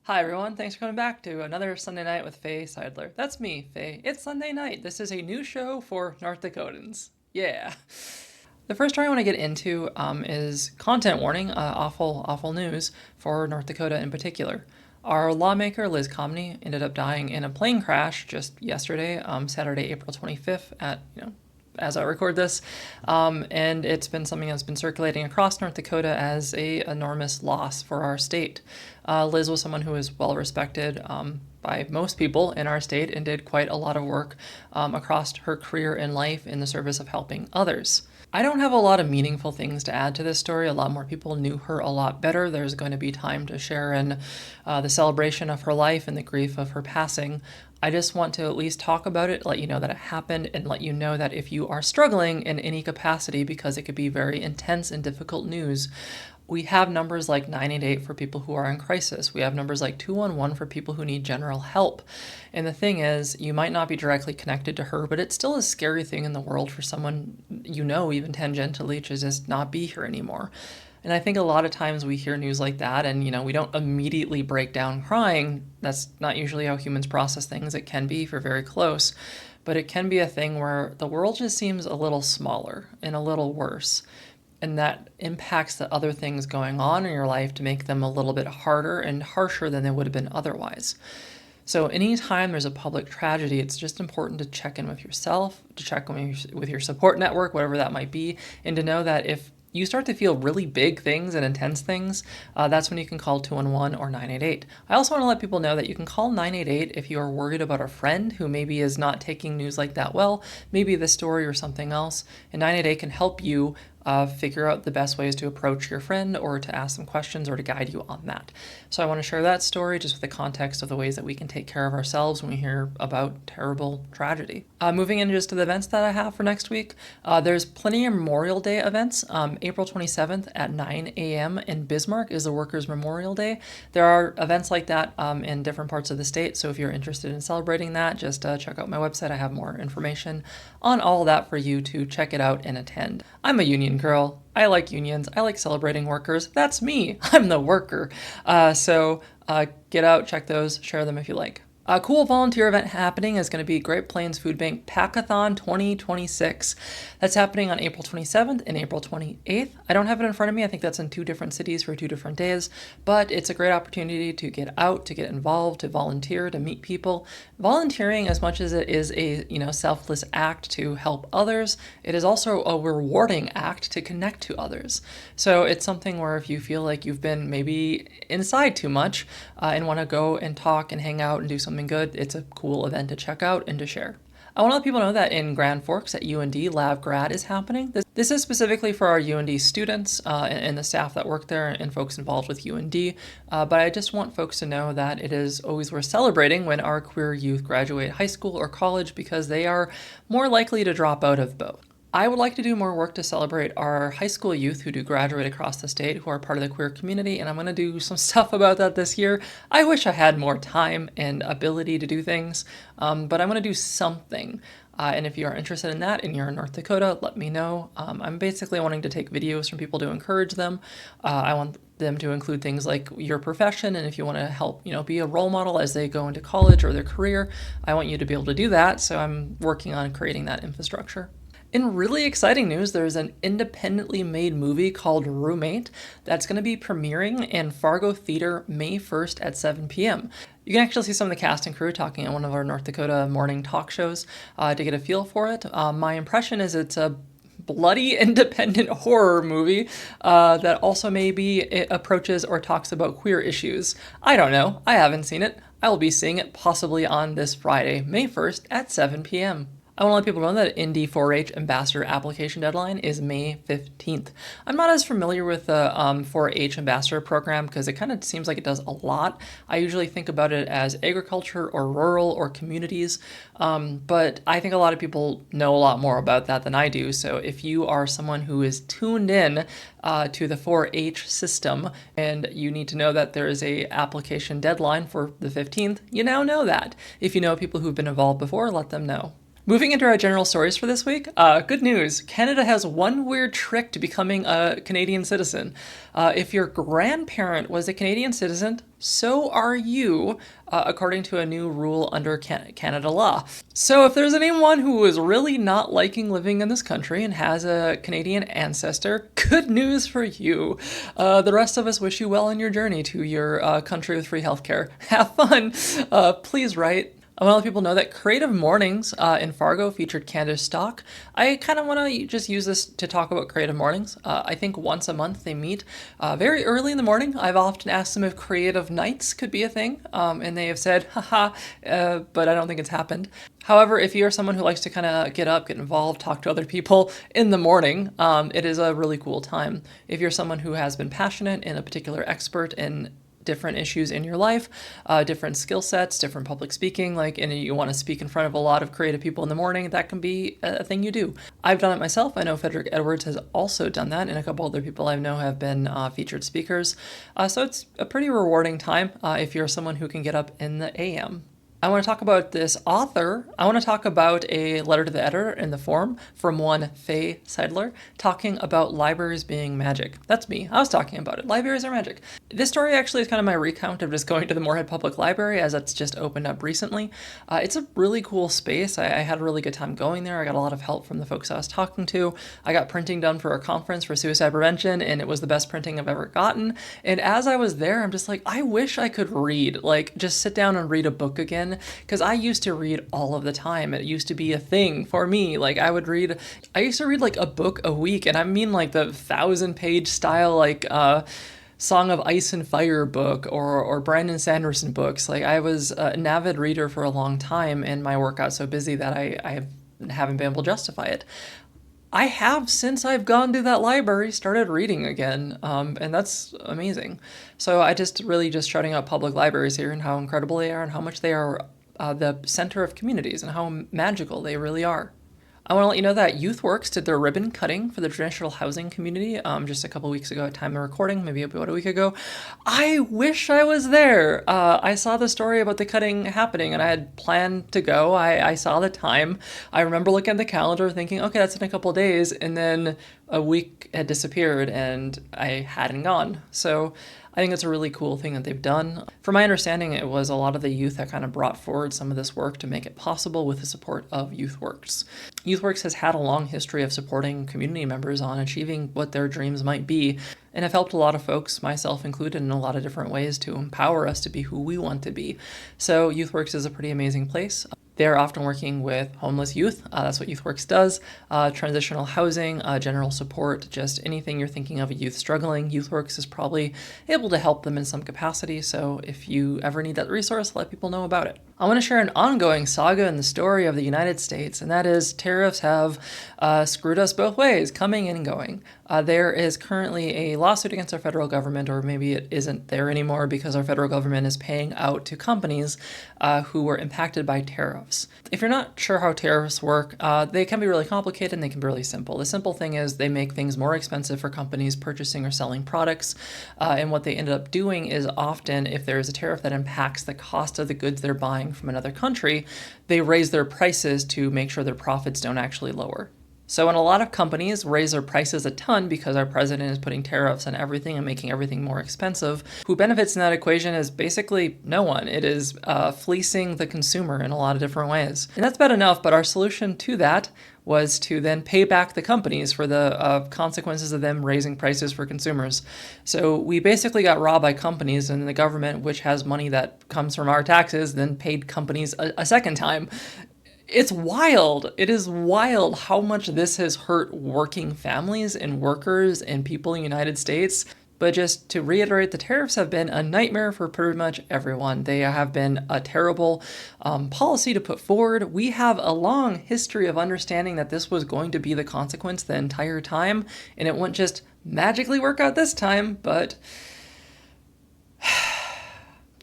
Hi everyone, thanks for coming back to another Sunday Night with Faye Seidler. That's me, Faye. It's Sunday night. This is a new show for North Dakotans. Yeah. The first story I want to get into is content warning, awful news for North Dakota in particular. Our lawmaker, Liz Comney, ended up dying in a plane crash just yesterday, Saturday, April 25th at, as I record this, and it's been something that's been circulating across North Dakota as a enormous loss for our state. Liz was someone who was well respected by most people in our state and did quite a lot of work across her career and life in the service of helping others. I don't have a lot of meaningful things to add to this story. A lot more people knew her a lot better. There's going to be time to share in the celebration of her life and the grief of her passing. I just want to at least talk about it, let you know that it happened, and let you know that if you are struggling in any capacity, because it could be very intense and difficult news, we have numbers like 988 for people who are in crisis. We have numbers like 211 for people who need general help. And the thing is, you might not be directly connected to her, but it's still a scary thing in the world for someone, even tangentially, to just not be here anymore. And I think a lot of times we hear news like that and, we don't immediately break down crying. That's not usually how humans process things. It can be if you're very close, but it can be a thing where the world just seems a little smaller and a little worse. And that impacts the other things going on in your life to make them a little bit harder and harsher than they would have been otherwise. So anytime there's a public tragedy, it's just important to check in with yourself, to check in with your support network, whatever that might be, and to know that if you start to feel really big things and intense things, that's when you can call 211 or 988. I also want to let people know that you can call 988 if you are worried about a friend who maybe is not taking news like that well, maybe this story or something else, and 988 can help you figure out the best ways to approach your friend or to ask some questions or to guide you on that. So I want to share that story just with the context of the ways that we can take care of ourselves when we hear about terrible tragedy. Moving into just to the events that I have for next week, there's plenty of Memorial Day events. April 27th at 9 a.m. in Bismarck is the Workers' Memorial Day. There are events like that in different parts of the state, so if you're interested in celebrating that, just check out my website. I have more information on all that for you to check it out and attend. I'm a union girl. I like unions. I like celebrating workers. That's me. I'm the worker. So get out, check those, share them if you like. A cool volunteer event happening is going to be Great Plains Food Bank Packathon 2026. That's happening on April 27th and April 28th. I don't have it in front of me. I think that's in 2 different cities for 2 different days, but it's a great opportunity to get out, to get involved, to volunteer, to meet people. Volunteering, as much as it is a selfless act to help others, it is also a rewarding act to connect to others. So it's something where if you feel like you've been maybe inside too much and want to go and talk and hang out and do something good, it's a cool event to check out and to share. I want to let people know that in Grand Forks at UND, Lab Grad is happening. This is specifically for our UND students and the staff that work there and folks involved with UND, but I just want folks to know that it is always worth celebrating when our queer youth graduate high school or college because they are more likely to drop out of both. I would like to do more work to celebrate our high school youth who do graduate across the state, who are part of the queer community, and I'm going to do some stuff about that this year. I wish I had more time and ability to do things, but I'm going to do something. And if you are interested in that and you're in North Dakota, let me know. I'm basically wanting to take videos from people to encourage them. I want them to include things like your profession, and if you want to help, be a role model as they go into college or their career, I want you to be able to do that. So I'm working on creating that infrastructure. In really exciting news, there's an independently made movie called Roommate that's going to be premiering in Fargo Theater May 1st at 7 p.m. You can actually see some of the cast and crew talking on one of our North Dakota morning talk shows to get a feel for it. My impression is it's a bloody independent horror movie that also maybe it approaches or talks about queer issues. I don't know. I haven't seen it. I will be seeing it possibly on this Friday, May 1st at 7 p.m. I want to let people know that UND 4-H Ambassador application deadline is May 15th. I'm not as familiar with the 4-H Ambassador program because it kind of seems like it does a lot. I usually think about it as agriculture or rural or communities, but I think a lot of people know a lot more about that than I do. So if you are someone who is tuned in to the 4-H system and you need to know that there is a application deadline for the 15th, you now know that. If you know people who've been involved before, let them know. Moving into our general stories for this week, good news. Canada has one weird trick to becoming a Canadian citizen. If your grandparent was a Canadian citizen, so are you, according to a new rule under Canada law. So if there's anyone who is really not liking living in this country and has a Canadian ancestor, good news for you. The rest of us wish you well on your journey to your country with free healthcare. Have fun. Please write. I want to let people know that Creative Mornings in Fargo featured Canada's stock. I kind of want to just use this to talk about Creative Mornings. I think once a month they meet very early in the morning. I've often asked them if Creative Nights could be a thing, and they have said, haha, but I don't think it's happened. However, if you're someone who likes to kind of get up, get involved, talk to other people in the morning, it is a really cool time. If you're someone who has been passionate and a particular expert in different issues in your life, different skill sets, different public speaking, and you want to speak in front of a lot of creative people in the morning, that can be a thing you do. I've done it myself. I know Frederick Edwards has also done that, and a couple other people I know have been featured speakers. So it's a pretty rewarding time if you're someone who can get up in the AM. I want to talk about this author. I want to talk about a letter to the editor in the forum from one Faye Seidler talking about libraries being magic. That's me. I was talking about it. Libraries are magic. This story actually is kind of my recount of just going to the Moorhead Public Library, as that's just opened up recently. It's a really cool space. I had a really good time going there. I got a lot of help from the folks I was talking to. I got printing done for a conference for suicide prevention, and it was the best printing I've ever gotten. And as I was there, I'm just like, I wish I could read, just sit down and read a book again. Because I used to read all of the time. It used to be a thing for me. I used to read a book a week, and I mean the 1,000-page style Song of Ice and Fire book or Brandon Sanderson books. I was an avid reader for a long time, and my work got so busy that I haven't been able to justify it. I have, since I've gone to that library, started reading again, and that's amazing. So I just shouting out public libraries here and how incredible they are and how much they are the center of communities and how magical they really are. I want to let you know that Youthworks did their ribbon cutting for the transitional housing community just a couple weeks ago at time of recording, maybe about a week ago. I wish I was there. I saw the story about the cutting happening, and I had planned to go. I saw the time. I remember looking at the calendar thinking, okay, that's in a couple days, and then a week had disappeared, and I hadn't gone. So I think it's a really cool thing that they've done. From my understanding, it was a lot of the youth that kind of brought forward some of this work to make it possible with the support of Youthworks. Youthworks has had a long history of supporting community members on achieving what their dreams might be, and have helped a lot of folks, myself included, in a lot of different ways to empower us to be who we want to be. So Youthworks is a pretty amazing place. They're often working with homeless youth. That's what Youthworks does. Transitional housing, general support, just anything you're thinking of a youth struggling. Youthworks is probably able to help them in some capacity. So if you ever need that resource, let people know about it. I want to share an ongoing saga in the story of the United States, and that is tariffs have screwed us both ways, coming and going. There is currently a lawsuit against our federal government, or maybe it isn't there anymore because our federal government is paying out to companies who were impacted by tariffs. If you're not sure how tariffs work, they can be really complicated and they can be really simple. The simple thing is they make things more expensive for companies purchasing or selling products, and what they ended up doing is often if there is a tariff that impacts the cost of the goods they're buying from another country, they raise their prices to make sure their profits don't actually lower. So when a lot of companies raise their prices a ton because our president is putting tariffs on everything and making everything more expensive, who benefits in that equation is basically no one. It is fleecing the consumer in a lot of different ways. And that's bad enough, but our solution to that was to then pay back the companies for the consequences of them raising prices for consumers. So we basically got robbed by companies, and the government, which has money that comes from our taxes, then paid companies a second time. It's wild. It is wild how much this has hurt working families and workers and people in the United States. But just to reiterate, the tariffs have been a nightmare for pretty much everyone. They have been a terrible policy to put forward. We have a long history of understanding that this was going to be the consequence the entire time, and it wouldn't just magically work out this time, but...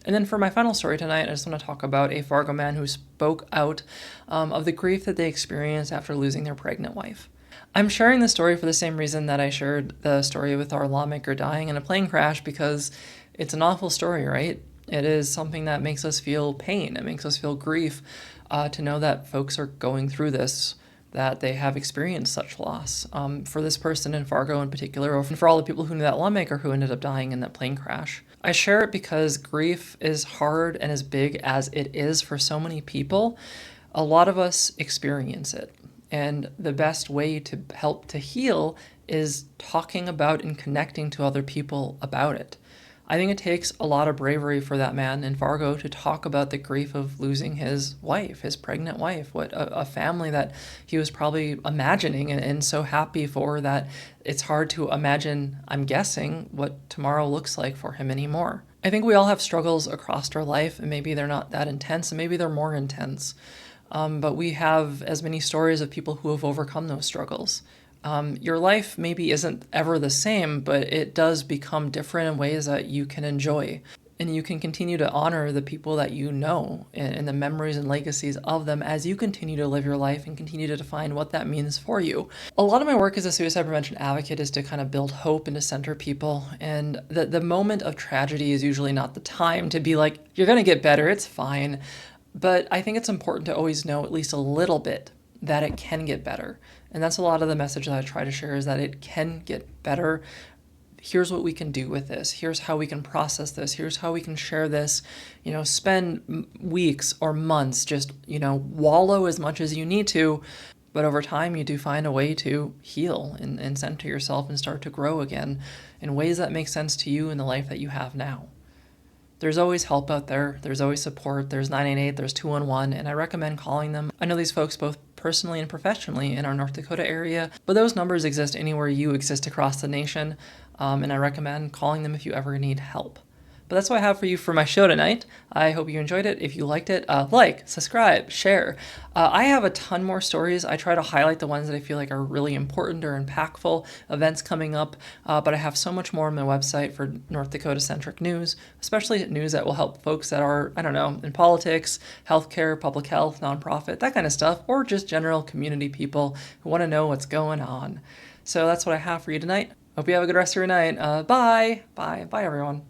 And then for my final story tonight, I just want to talk about a Fargo man who spoke out of the grief that they experienced after losing their pregnant wife. I'm sharing this story for the same reason that I shared the story with our lawmaker dying in a plane crash, because it's an awful story, right? It is something that makes us feel pain. It makes us feel grief to know that folks are going through this, that they have experienced such loss. For this person in Fargo in particular, or for all the people who knew that lawmaker who ended up dying in that plane crash. I share it because grief is hard, and as big as it is for so many people, a lot of us experience it. And the best way to help to heal is talking about and connecting to other people about it. I think it takes a lot of bravery for that man in Fargo to talk about the grief of losing his wife, his pregnant wife, what a family that he was probably imagining and so happy for, that it's hard to imagine, I'm guessing, what tomorrow looks like for him anymore. I think we all have struggles across our life, and maybe they're not that intense, and maybe they're more intense. But we have as many stories of people who have overcome those struggles. Your life maybe isn't ever the same, but it does become different in ways that you can enjoy. And you can continue to honor the people that you know and the memories and legacies of them as you continue to live your life and continue to define what that means for you. A lot of my work as a suicide prevention advocate is to kind of build hope and to center people. And the moment of tragedy is usually not the time to be like, you're going to get better, it's fine. But I think it's important to always know at least a little bit that it can get better. And that's a lot of the message that I try to share, is that it can get better. Here's what we can do with this. Here's how we can process this. Here's how we can share this. Spend weeks or months just, wallow as much as you need to. But over time, you do find a way to heal and center yourself and start to grow again in ways that make sense to you in the life that you have now. There's always help out there. There's always support. There's 988, there's 211, and I recommend calling them. I know these folks both personally and professionally in our North Dakota area, but those numbers exist anywhere you exist across the nation, and I recommend calling them if you ever need help. But that's what I have for you for my show tonight. I hope you enjoyed it. If you liked it, like, subscribe, share. I have a ton more stories. I try to highlight the ones that I feel like are really important or impactful, events coming up, but I have so much more on my website for North Dakota-centric news, especially news that will help folks that are, in politics, healthcare, public health, nonprofit, that kind of stuff, or just general community people who want to know what's going on. So that's what I have for you tonight. Hope you have a good rest of your night. Bye. Bye, everyone.